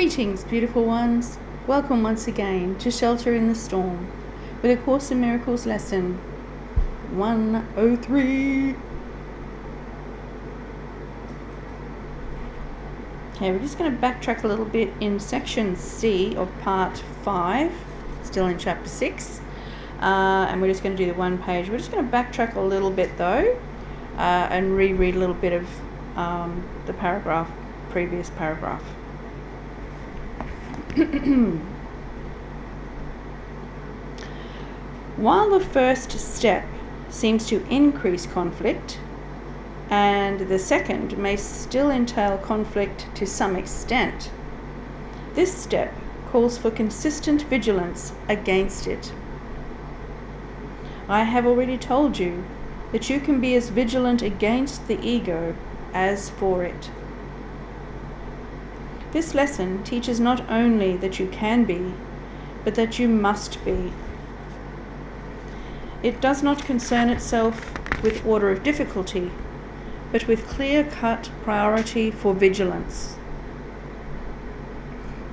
Greetings, beautiful ones. Welcome once again to Shelter in the Storm with A Course in Miracles lesson 103. Okay, we're just going to backtrack a little bit in section C of part 5, still in chapter 6, and we're just going to do the one page. We're just going to backtrack a little bit though and reread a little bit of the previous paragraph. While the first step seems to increase conflict, and the second may still entail conflict to some extent, this step calls for consistent vigilance against it. I have already told you that you can be as vigilant against the ego as for it. This lesson teaches not only that you can be, but that you must be. It does not concern itself with order of difficulty, but with clear-cut priority for vigilance.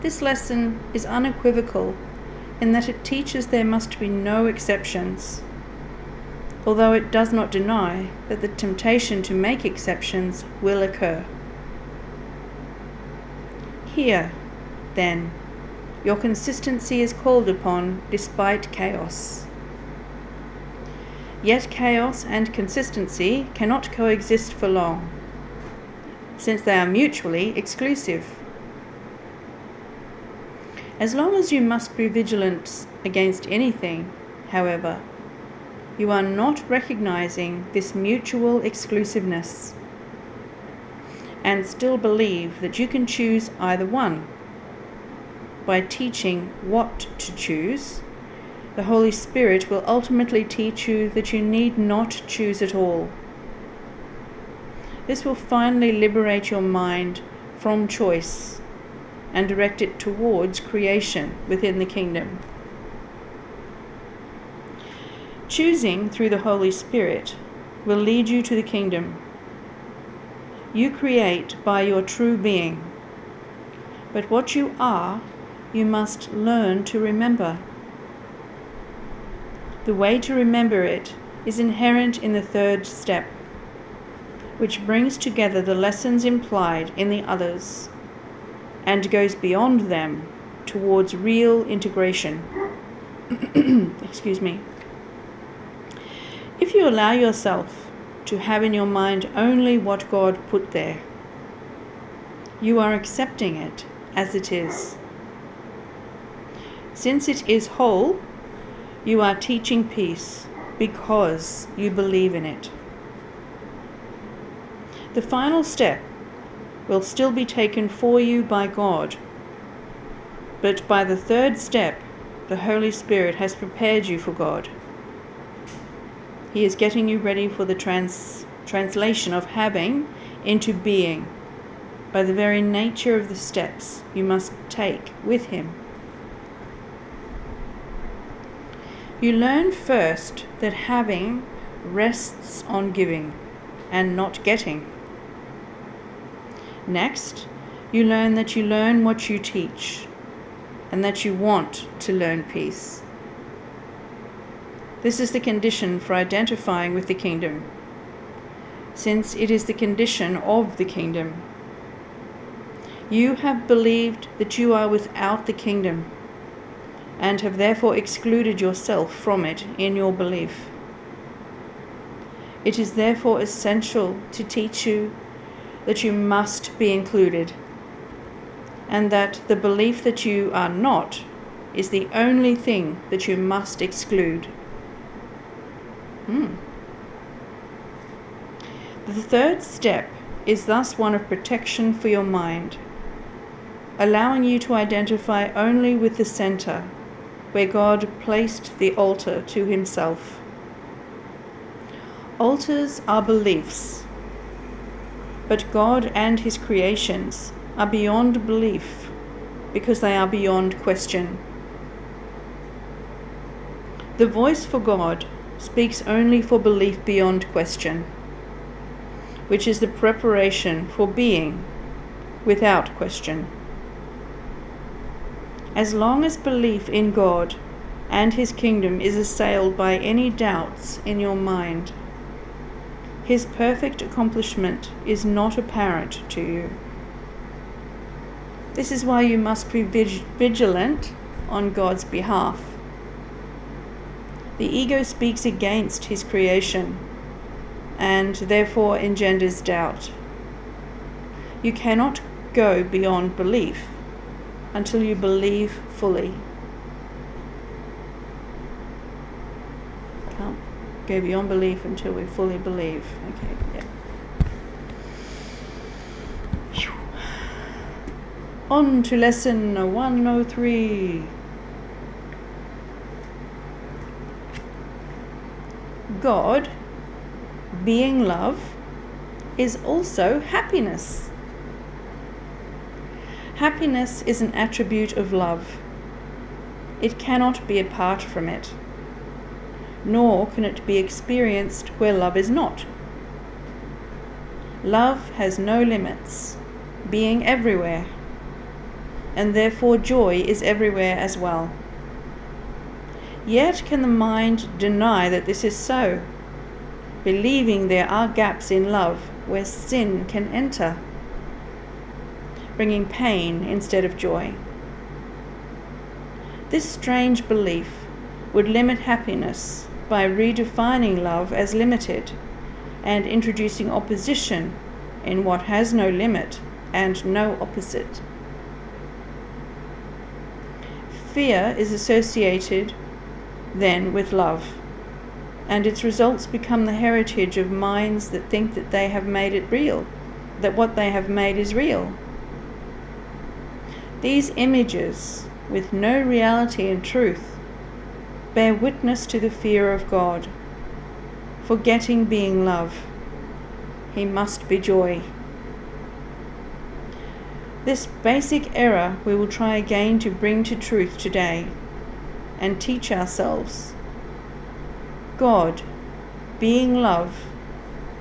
This lesson is unequivocal in that it teaches there must be no exceptions, although it does not deny that the temptation to make exceptions will occur. Here, then, your consistency is called upon despite chaos. Yet chaos and consistency cannot coexist for long, since they are mutually exclusive. As long as you must be vigilant against anything, however, you are not recognizing this mutual exclusiveness, and still believe that you can choose either one. By teaching what to choose, the Holy Spirit will ultimately teach you that you need not choose at all. This will finally liberate your mind from choice and direct it towards creation within the kingdom. Choosing through the Holy Spirit will lead you to the kingdom. You create by your true being, but what you are, you must learn to remember. The way to remember it is inherent in the third step, which brings together the lessons implied in the others and goes beyond them towards real integration. Excuse me. If you allow yourself to have in your mind only what God put there, you are accepting it as it is. Since it is whole, you are teaching peace because you believe in it. The final step will still be taken for you by God, but by the third step, the Holy Spirit has prepared you for God. He is getting you ready for the translation of having into being by the very nature of the steps you must take with Him. You learn first that having rests on giving and not getting. Next, you learn that you learn what you teach and that you want to learn peace. This is the condition for identifying with the kingdom, since it is the condition of the kingdom. You have believed that you are without the kingdom, and have therefore excluded yourself from it in your belief. It is therefore essential to teach you that you must be included, and that the belief that you are not is the only thing that you must exclude. The third step is thus one of protection for your mind, allowing you to identify only with the center, where God placed the altar to Himself. Altars are beliefs, but God and His creations are beyond belief because they are beyond question. The voice for God speaks only for belief beyond question, which is the preparation for being without question. As long as belief in God and His kingdom is assailed by any doubts in your mind, His perfect accomplishment is not apparent to you. This is why you must be vigilant on God's behalf. The ego speaks against His creation and therefore engenders doubt. You cannot go beyond belief until you believe fully. Can't go beyond belief until we fully believe. Okay, yeah. On to lesson 103. God, being love, is also happiness. Happiness is an attribute of love. It cannot be apart from it, nor can it be experienced where love is not. Love has no limits, being everywhere, and therefore joy is everywhere as well. Yet can the mind deny that this is so, believing there are gaps in love where sin can enter, bringing pain instead of joy. This strange belief would limit happiness by redefining love as limited and introducing opposition in what has no limit and no opposite. Fear is associated then with love, and its results become the heritage of minds that think that they have made it real, that what they have made is real. These images, with no reality and truth, bear witness to the fear of God, forgetting being love. He must be joy. This basic error we will try again to bring to truth today and teach ourselves. God, being love,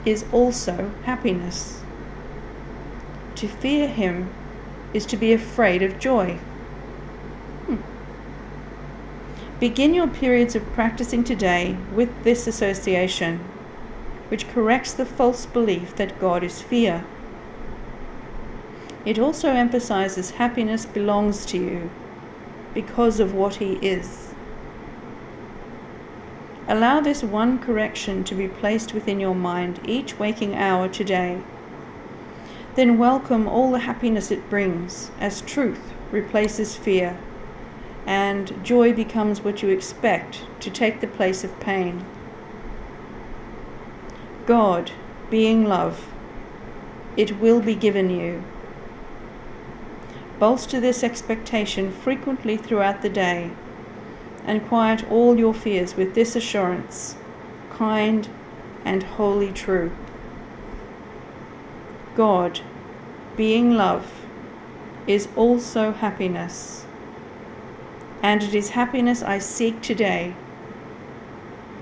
is also happiness. To fear Him is to be afraid of joy. Begin your periods of practicing today with this association, which corrects the false belief that God is fear. It also emphasizes happiness belongs to you because of what He is. Allow this one correction to be placed within your mind each waking hour today. Then welcome all the happiness it brings as truth replaces fear, and joy becomes what you expect to take the place of pain. God, being love, it will be given you. Bolster this expectation frequently throughout the day, and quiet all your fears with this assurance, kind and wholly true. God, being love, is also happiness, and it is happiness I seek today.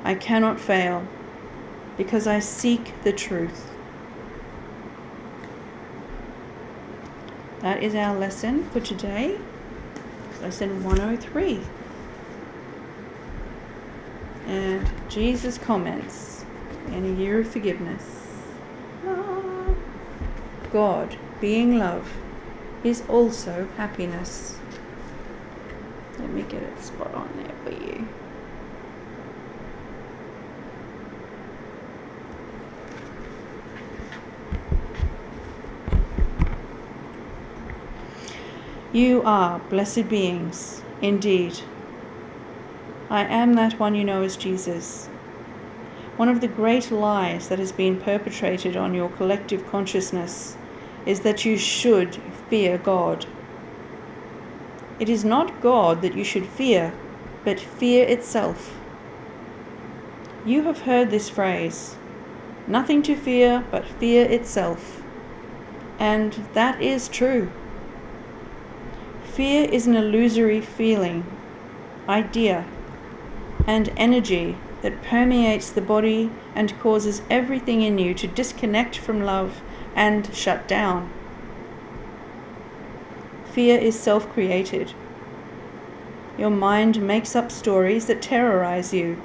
I cannot fail, because I seek the truth. That is our lesson for today, lesson 103. And Jesus comments in a year of forgiveness. God, being love, is also happiness. Let me get it spot on there for you. You are blessed beings, indeed. I am that one you know as Jesus. One of the great lies that has been perpetrated on your collective consciousness is that you should fear God. It is not God that you should fear, but fear itself. You have heard this phrase, nothing to fear but fear itself, and that is true. Fear is an illusory feeling, idea, and energy that permeates the body and causes everything in you to disconnect from love and shut down. Fear is self-created. Your mind makes up stories that terrorize you.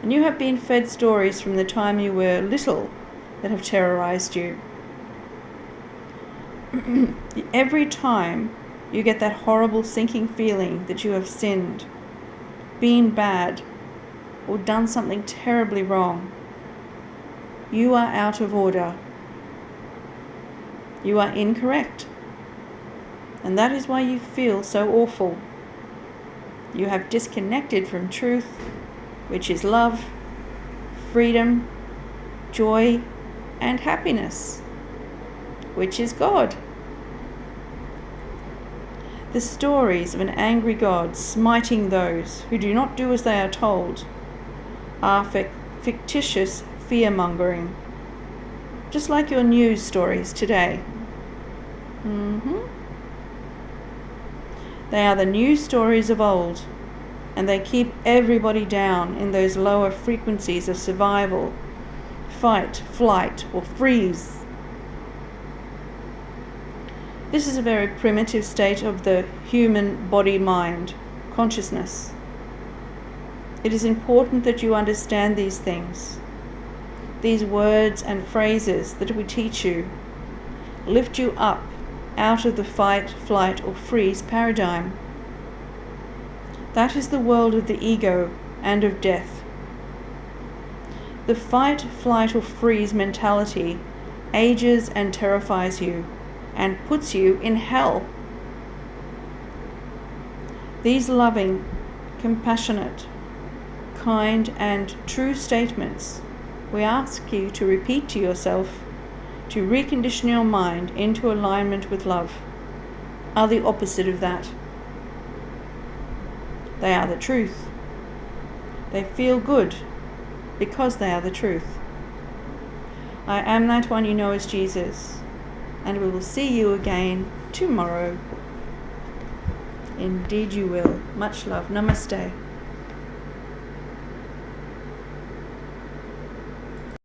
And you have been fed stories from the time you were little that have terrorized you. Every time you get that horrible sinking feeling that you have sinned, been bad, or done something terribly wrong, you are out of order. You are incorrect. And that is why you feel so awful. You have disconnected from truth, which is love, freedom, joy, and happiness, which is God. The stories of an angry God smiting those who do not do as they are told are fictitious fear-mongering, just like your news stories today. They are the news stories of old, and they keep everybody down in those lower frequencies of survival, fight, flight, or freeze. This is a very primitive state of the human body-mind consciousness. It is important that you understand these things. These words and phrases that we teach you lift you up out of the fight, flight, or freeze paradigm. That is the world of the ego and of death. The fight, flight, or freeze mentality ages and terrifies you and puts you in hell. These loving, compassionate, kind, and true statements we ask you to repeat to yourself to recondition your mind into alignment with love are the opposite of that. They are the truth. They feel good because they are the truth. I am that one you know as Jesus, and we will see you again tomorrow. Indeed you will. Much love. Namaste.